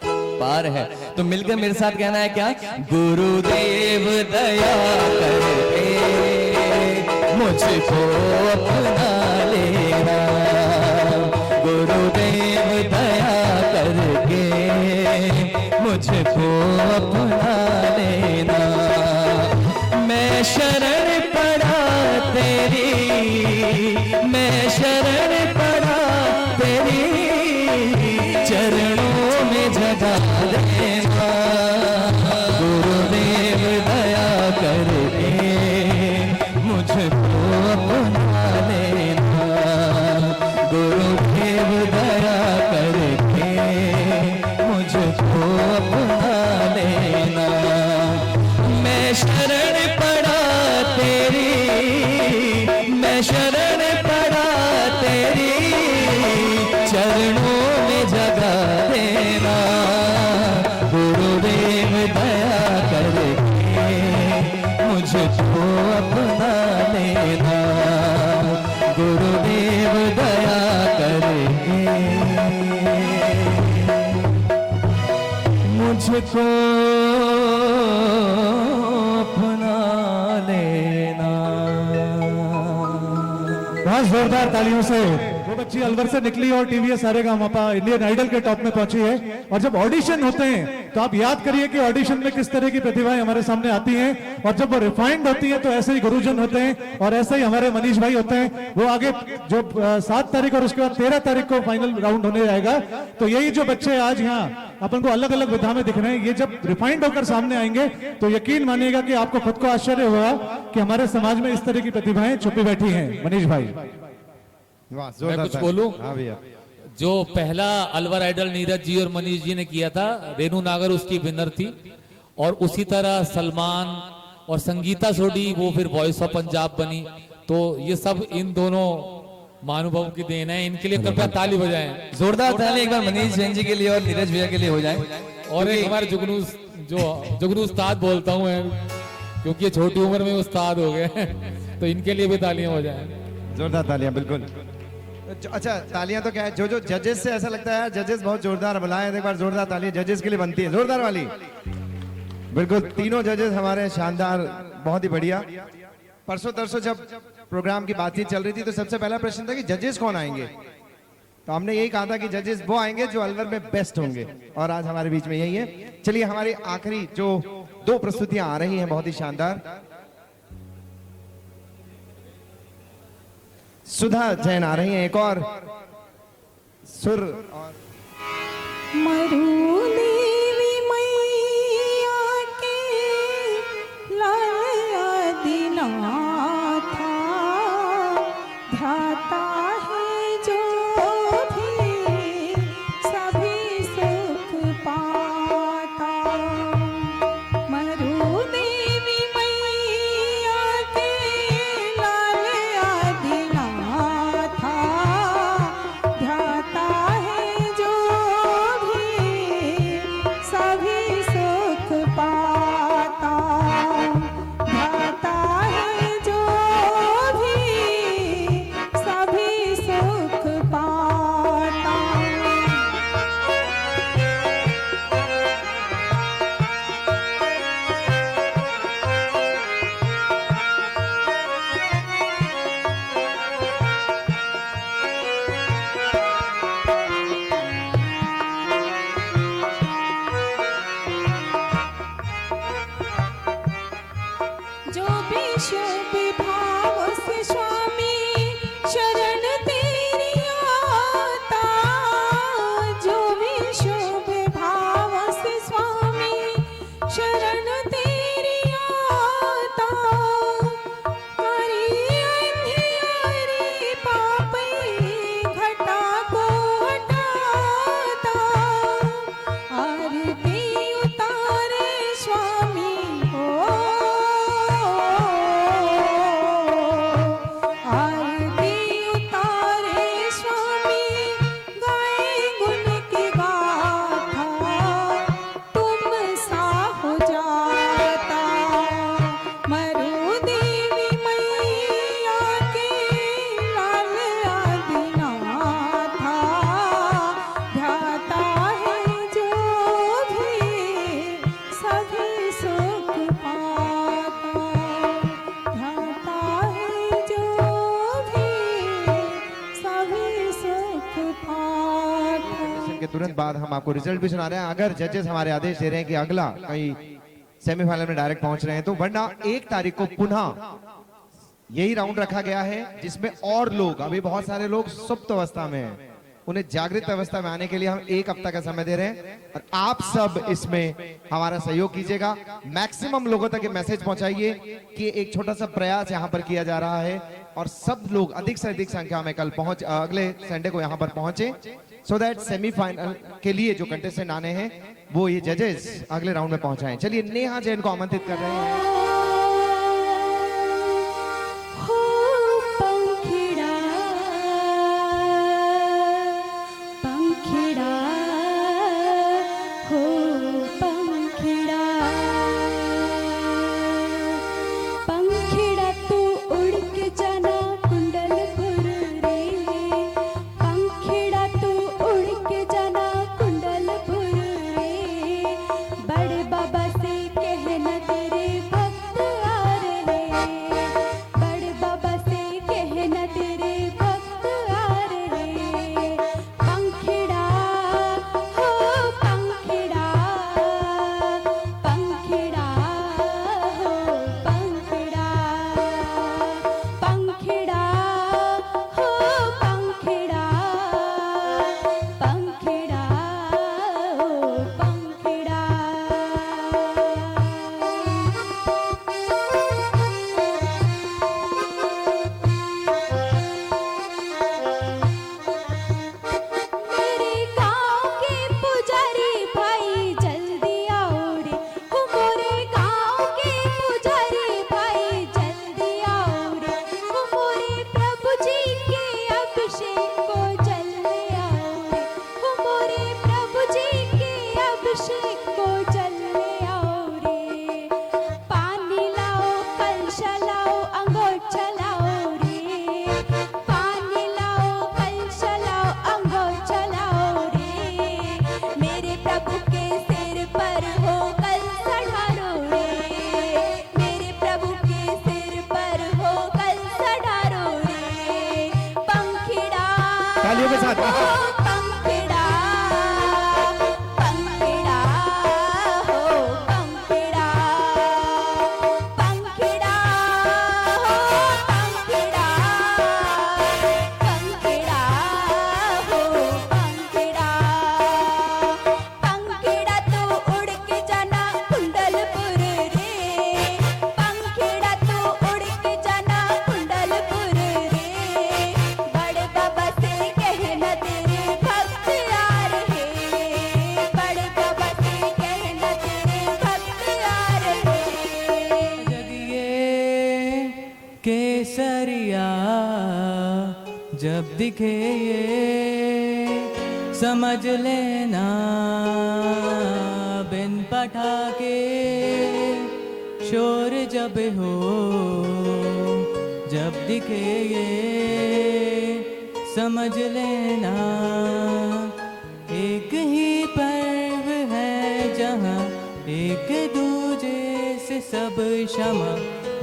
पार है। तो मिलकर मेरे साथ कहना है क्या? गुरुदेव दया करके मुझको अपना लेना। गुरुदेव दया करके मुझको अपना लेना। मैं शरण पड़ा तेरी, मैं शरण पड़ा तेरी चरणों में जगा देना। गुरुदेव दया करके मुझको अपना लेना। गुरुदेव दया करके मुझको अपना लेना। मैं शरण पड़ा तेरी, मैं शरण पड़ा तेरी चरणों में जगा देना। मुझको अपना लेना। बहुत जोरदार तालियों से वो बच्ची अलवर से निकली और टीवीएस सारेगामापा इंडियन आइडल के टॉप में पहुंची है। और जब ऑडिशन होते हैं तो आप याद करिए कि ऑडिशन में किस तरह की प्रतिभाएं हमारे सामने आती हैं, और जब वो रिफाइंड होती हैं तो ऐसे ही गुरुजन होते हैं और ऐसे ही हमारे मनीष भाई होते हैं। वो आगे जो 7 तारीख और उसके बाद 13 तारीख को फाइनल राउंड होने जाएगा। तो यही जो बच्चे आज यहाँ अपन को अलग अलग विधा में दिख रहे हैं, ये जब रिफाइंड होकर सामने आएंगे तो यकीन मानिएगा कि आपको खुद को आश्चर्य होगा कि हमारे समाज में इस तरह की प्रतिभाएं छुपी बैठी हैं। मनीष भाई वाह, मैं जोरदार कुछ ताली। बोलूं? हाँ भैया। जो पहला अलवर आइडल नीरज जी और मनीष जी ने किया था, रेनू नागर उसकी विनर थी, और उसी तरह सलमान और संगीता सोडी वो फिर वॉइस ऑफ पंजाब बनी। तो ये सब इन दोनों महानुभावों की देन है, इनके लिए कृपया ताली बजाएं। जोरदार ताली एक बार मनीष जैन जी के लिए और नीरज भैया के लिए हो जाए। और एक हमारे जुगनू उस्ताद बोलता हूँ मैं, क्योंकि ये छोटी उम्र में उस्ताद हो गए तो इनके लिए भी तालियां हो जाएं। जोरदार तालियां, बिल्कुल। अच्छा, तालियां तो क्या है, जो जजेस से ऐसा लगता है जजेस बहुत जोरदार बुलाए, एक बार जोरदार तालियां जजेस के लिए बनती है, जोरदार वाली। बिल्कुल, तीनों जजेस हमारे शानदार, बहुत ही बढ़िया। परसों तरसों जब प्रोग्राम की बातचीत चल रही थी तो सबसे पहला प्रश्न था कि जजेस कौन आएंगे, तो हमने यही कहा था कि जजेस वो आएंगे जो अलवर में बेस्ट होंगे, और आज हमारे बीच में यही है। चलिए, हमारी आखिरी जो 2 प्रस्तुतियां आ रही हैं बहुत ही शानदार। सुधा जैन आ रही हैं, एक और सुर और मरुदेवी मैया के लाया दीनाथा, ध्याता है जो भी सभी सुख पाता। मरुदेवी मैया के लाया दीनाथा, ध्याता है जो भी सभी सुख पाता। ध्याता है जो भी सभी सुख पाता। जो भी शुभ भाव से स्वामी शरण तेरी आता, जो भी शुभ भाव से स्वामी शरण तेरी आता, हरी अंधियारी पापी घटा को हटाता, आरती उतारे स्वामी हो, आरती उतारे स्वामी, गाए गुण की गाथा, तुम सा हो जाता। मरुदेवी मैया के लाल आदिनाथा, ध्याता है जो भी सभी सुख पाता। ध्याता है जो भी सभी सुख पाता। के तुरंत बाद हम आपको रिजल्ट भी सुना रहे हैं। अगर जजेस हमारे आदेश दे रहे हैं कि अगला कहीं सेमीफाइनल में डायरेक्ट पहुंच रहे हैं, तो वरना 1 तारीख को पुनः यही राउंड रखा गया है, जिसमें और लोग, अभी बहुत सारे लोग सुप्त अवस्था में हैं, उन्हें जागृत अवस्था में आने के लिए हम 1 हफ्ता का समय दे रहे हैं। और आप सब इसमें हमारा सहयोग कीजिएगा, मैक्सिमम लोगों तक ये मैसेज पहुंचाइए कि एक छोटा सा प्रयास यहाँ पर किया जा रहा है, और सब लोग अधिक से अधिक संख्या में कल अगले संडे को यहाँ पर पहुंचे, सो दैट सेमीफाइनल के लिए जो कंटेस्टेंट आने हैं वो ये जजेस अगले राउंड में पहुंचाएं। चलिए, नेहा जैन को आमंत्रित कर रहे हैं। हो पंखिड़ा, पंखिड़ा, हो पंखिड़ा, पंखिड़ा तू उड़ के जाना कुंडलपुर रे, पंखिड़ा तू उड़ के जाना कुंडलपुर रे, पंखड़ा पंखड़ा हो पंखड़ा पंखड़ा हो पंखड़ा पंखड़ा हो पंखड़ा पंखड़ा तू उड़ के जाना कुंडलपुर रे पंखड़ा तू उड़ के जाना कुंडलपुर रे बड़े बाबा से कहना तेरे भक्त आ रहे बड़े बाबा से कहना तेरे भक्त आ रहे जगिए केसरिया जब दिखे ये समझ लेना बिन पटाखे शोर जब हो जब दिखे ये समझ लेना एक ही पर्व है जहाँ एक दूजे से सब क्षमा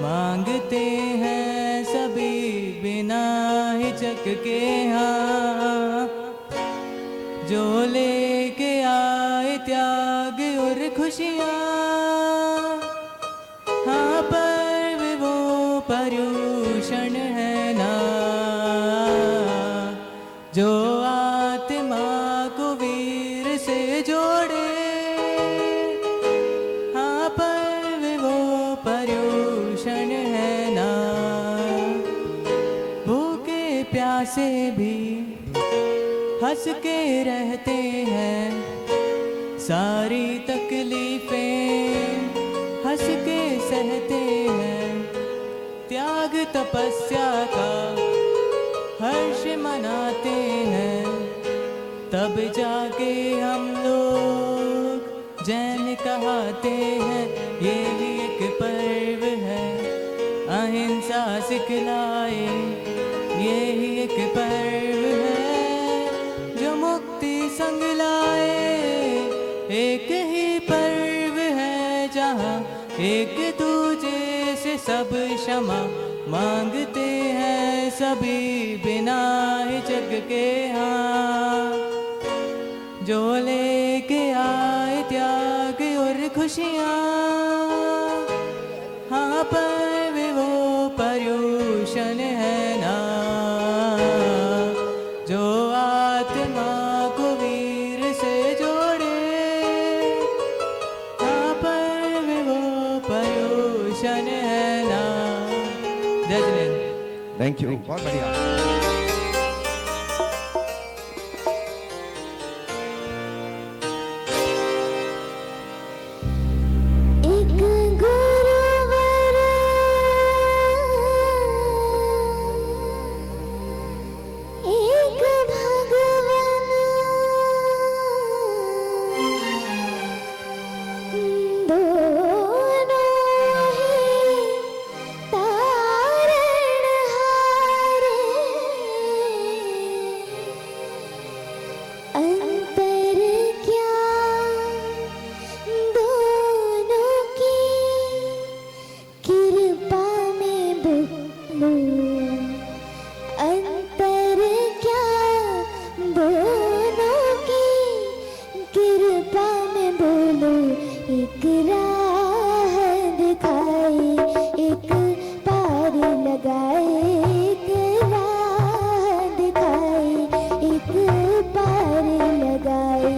मांगते हैं सभी बिना हिचक के हाँ जो लेके आए त्याग और खुशियाँ हाँ पर्व वो पर्यूषण है ना जो आत्मा को वीर से जोड़े हाँ पर्व वो पर्यूषण है ना भूखे प्यासे भी हंस के रहते हैं सारी तकलीफें हंस के सहते हैं त्याग तपस्या का हर्ष मनाते हैं तब जाके हम लोग जैन कहते हैं ये ही एक पर्व है अहिंसा सिखलाए ये ही एक पर्व है जो मुक्ति संग लाए एक ही पर्व है जहाँ एक दूजे से सब क्षमा मांगते हैं सभी बिना हिचक के हाँ जो लेके आए त्याग और खुशियाँ हाँ पर्व वो पर्यूषण है ना जो आत्मा को वीर से जोड़े हाँ पर्व वो पर्यूषण है ना जय जिनेंद्र थैंक यू, बहुत बढ़िया। एक गुरुवर एक भगवान दोनों ही तारणहारे अंतर क्या दोनों की कृपा में बोलो अंतर क्या दोनों की कृपा में बोलो एक राह दिखाए एक पार लगाए एक राह दिखाए एक पार लगाए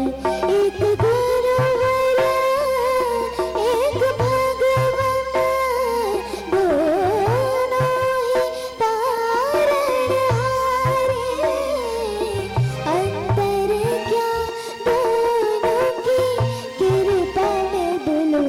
एक गुरुवर एक भगवान दोनों ही तारणहारे अंतर क्या दोनों की कृपा में बोलो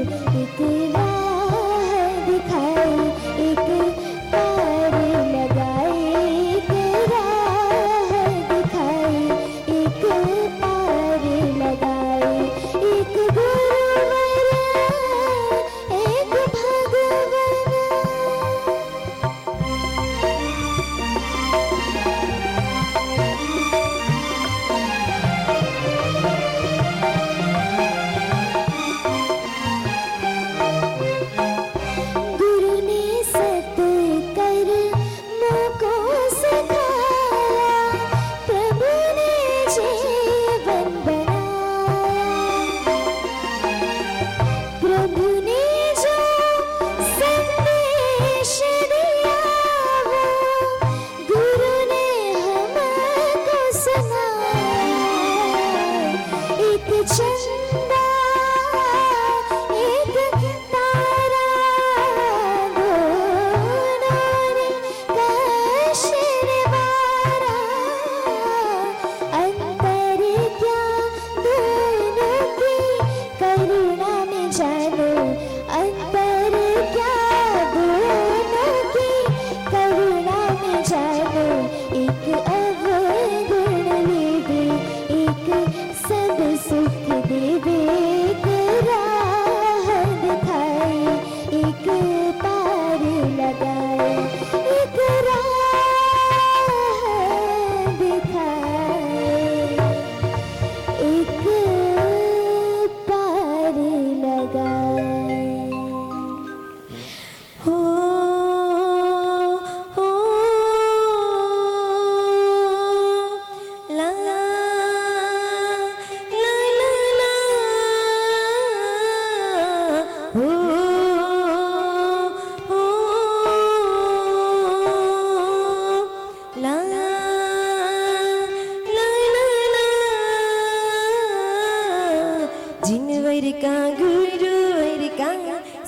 जिनवर का गुरुवर का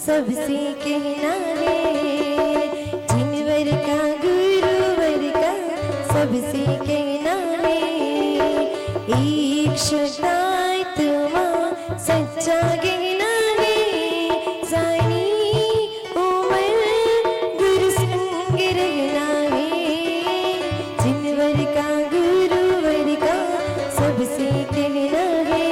सबसे कहना है, जिनवर का गुरुवर का सबसे कहना है, एक शताय तुमा सच्चा कहना है, सारी उम्र गुरु संग रहना है, जिनवर का गुरुवर का सबसे कहना है।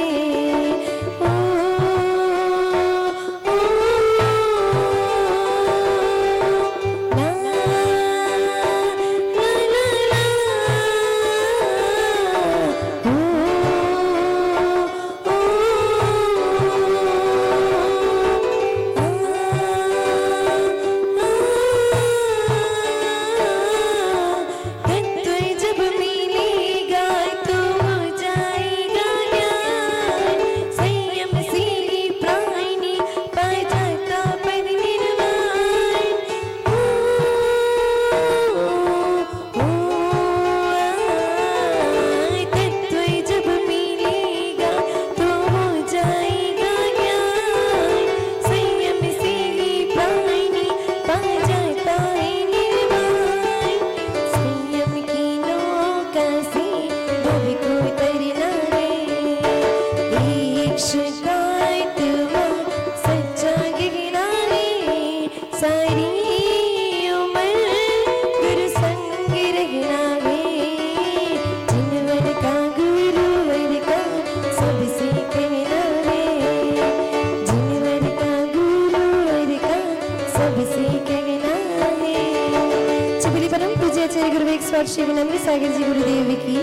जब मिलेगा तो हो जाएगा ज्ञान, संयम से ही प्राणी पा जाता परिनिर्वाण। तत्व जब मिलेगा तो हो जाएगा ज्ञान, संयम से ही प्राणी पा जाता है निर्वाण। संयम की नौका से भव को तरना है, एक शिकायत हुआ सच्चा कहना है, सारी उम्र गुरु संग रहना है, जिनवर का गुरुवर का सबसे कहना है, जिनवर का गुरुवर का सबसे कहना है। चुगली परम पूज्य आचार्य गुरु एक स्वाट श्री विनम्र सागर जी गुरुदेव की